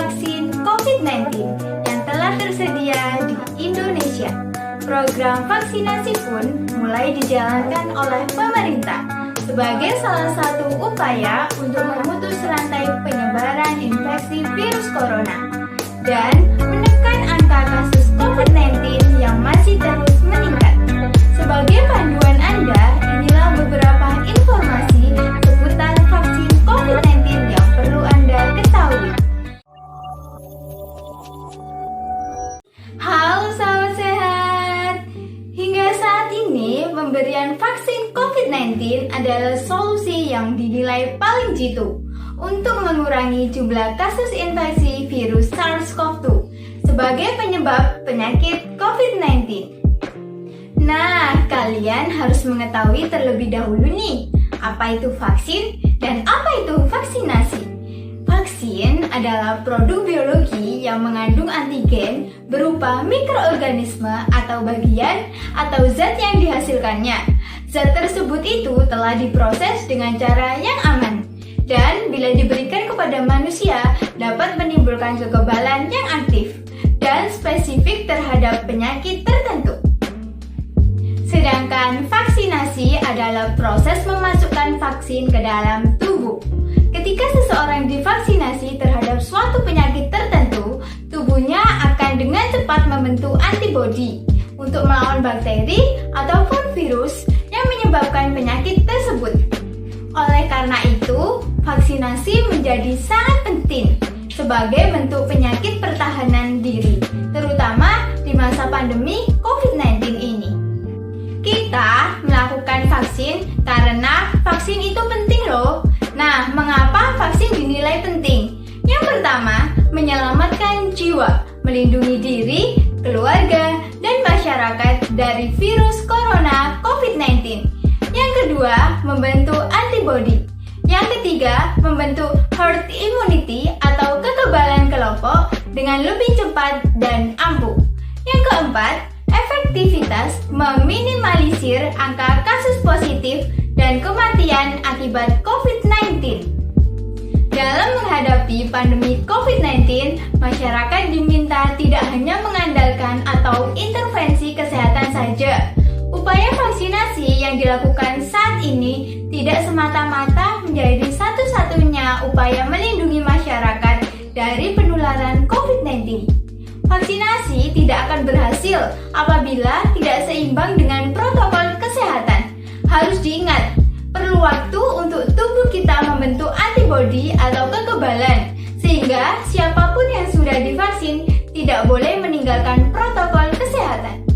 vaksin COVID-19 yang telah tersedia di Indonesia. Program vaksinasi pun mulai dijalankan oleh pemerintah sebagai salah satu upaya untuk memutus rantai penyebaran infeksi virus corona dan menekan angka kasus COVID-19 yang masih terus meningkat. Sebagai panduan Anda, inilah beberapa informasi seputar vaksin COVID-19 yang perlu Anda ketahui. Halo sahabat sehat, hingga saat ini pemberian vaksin COVID-19 adalah solusi yang dinilai paling jitu untuk mengurangi jumlah kasus infeksi virus SARS-CoV-2 sebagai penyebab penyakit COVID-19. Nah, kalian harus mengetahui terlebih dahulu nih, apa itu vaksin dan apa itu vaksinasi. Vaksin adalah produk biologi yang mengandung antigen berupa mikroorganisme atau bagian atau zat yang dihasilkannya. Zat tersebut itu telah diproses dengan cara yang aman dan bila diberikan kepada manusia dapat menimbulkan kekebalan yang aktif dan spesifik terhadap penyakit tertentu. Sedangkan vaksinasi adalah proses memasukkan vaksin ke dalam tubuh. Ketika seseorang divaksinasi terhadap suatu penyakit tertentu, tubuhnya akan dengan cepat membentuk antibodi untuk melawan bakteri ataupun virus yang menyebabkan penyakit tersebut. Oleh karena itu, vaksinasi menjadi sangat penting sebagai bentuk penyakit pertahanan diri, terutama di masa pandemi COVID-19 ini. Kita melakukan vaksin karena vaksin itu penting loh. Nah, mengapa vaksin dinilai penting? Yang pertama, menyelamatkan jiwa, melindungi diri, keluarga, dan masyarakat dari virus corona COVID-19. Yang kedua, membentuk antibodi. Yang ketiga, membentuk herd immunity atau kekebalan kelompok dengan lebih cepat dan ampuh. Yang keempat, efektivitas meminimalisir angka kasus positif dan kematian akibat COVID-19. Dalam menghadapi pandemi COVID-19, masyarakat diminta tidak hanya mengandalkan atau intervensi kesehatan saja. Upaya vaksinasi yang dilakukan saat ini tidak semata-mata menjadi satu-satunya upaya melindungi masyarakat dari penularan COVID-19. Vaksinasi tidak akan berhasil apabila tidak seimbang dengan protokol kesehatan. Harus diingat, perlu waktu untuk tubuh kita membentuk antibodi atau kekebalan, sehingga siapapun yang sudah divaksin tidak boleh meninggalkan protokol kesehatan.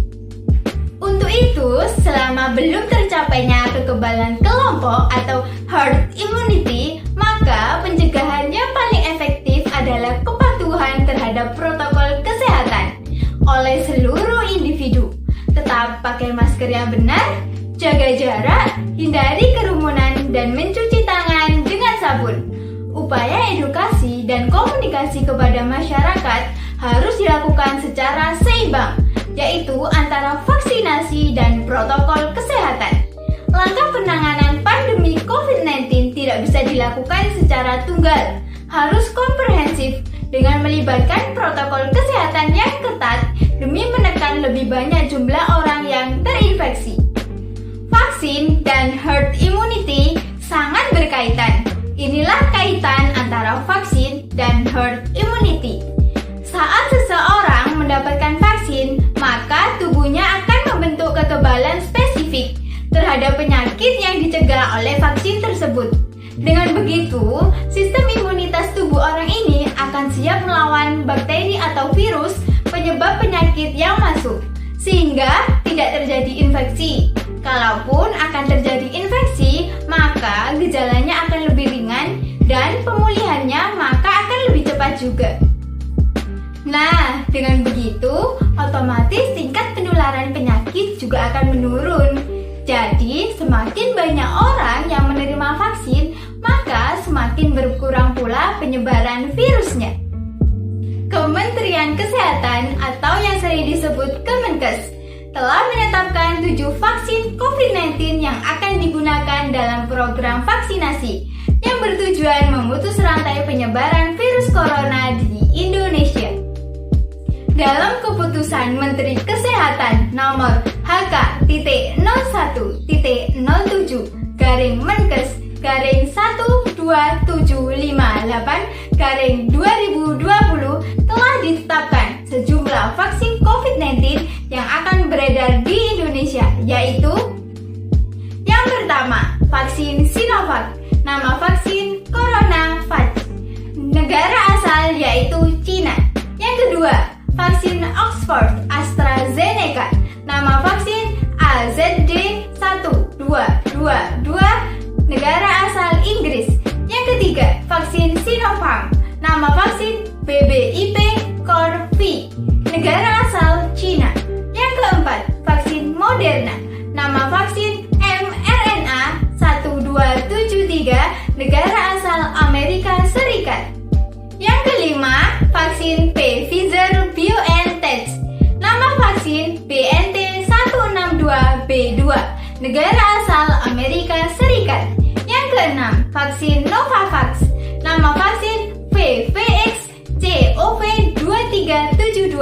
Untuk itu, selama belum tercapainya kekebalan kelompok atau herd immunity, maka pencegahan yang paling efektif adalah kepatuhan terhadap protokol kesehatan oleh seluruh individu. Tetap pakai masker yang benar, jaga jarak, hindari kerumunan, dan mencuci tangan dengan sabun. Upaya edukasi dan komunikasi kepada masyarakat harus dilakukan secara seimbang, yaitu antara vaksinasi dan protokol kesehatan. Langkah penanganan pandemi COVID-19 tidak bisa dilakukan secara tunggal, harus komprehensif dengan melibatkan protokol kesehatan yang ketat demi menekan lebih banyak jumlah orang yang terinfeksi. Vaksin dan herd immunity sangat berkaitan. Inilah kaitan antara vaksin dan herd immunity. Saat seseorang mendapatkan vaksin, maka tubuhnya akan membentuk kekebalan spesifik terhadap penyakit yang dicegah oleh vaksin tersebut. Dengan begitu, sistem imunitas tubuh orang ini akan siap melawan bakteri atau virus penyebab penyakit yang masuk, sehingga tidak terjadi infeksi. Kalaupun akan terjadi infeksi, maka gejalanya akan lebih ringan dan pemulihannya maka akan lebih cepat juga. Nah, dengan begitu, otomatis tingkat penularan penyakit juga akan menurun. Jadi, semakin banyak orang yang menerima vaksin, maka semakin berkurang pula penyebaran virusnya. Kementerian Kesehatan atau yang sering disebut Kemenkes telah menetapkan 7 vaksin COVID-19 yang akan digunakan dalam program vaksinasi yang bertujuan memutus rantai penyebaran virus corona di nomor HK.001.027-1758/2020 telah ditetapkan sejumlah vaksin COVID-19 yang akan beredar di Indonesia, yaitu yang pertama, vaksin Sinovac, nama vaksin CoronaVac, negara asal yaitu Cina. Yang kedua, vaksin Oxford AstraZeneca, nama vaksin AZD1222, negara asal Inggris. Yang ketiga, vaksin Sinopharm, nama vaksin BBIP Corvi, negara asal Cina. Yang keempat, vaksin Moderna, nama vaksin mRNA 1273, negara asal Amerika Serikat. Yang kelima, vaksin Pfizer-BioNTech, nama vaksin BNT162B2, negara asal Amerika Serikat. Yang keenam, vaksin Novavax, nama vaksin VVX-CoV2372,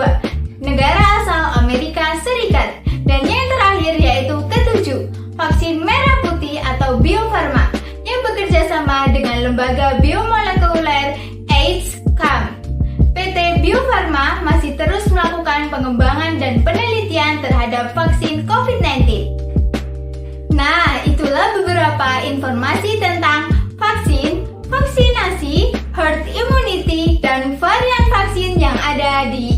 negara asal Amerika Serikat. Dan yang terakhir yaitu ketujuh, vaksin merah putih atau Bio Farma yang bekerja sama dengan lembaga biomolekuler AIDS-CAM. PT Bio Farma masih terus melakukan pengembangan dan penelitian terhadap vaksin COVID-19. Nah, itulah beberapa informasi tentang vaksin, vaksinasi, herd immunity, dan varian vaksin yang ada di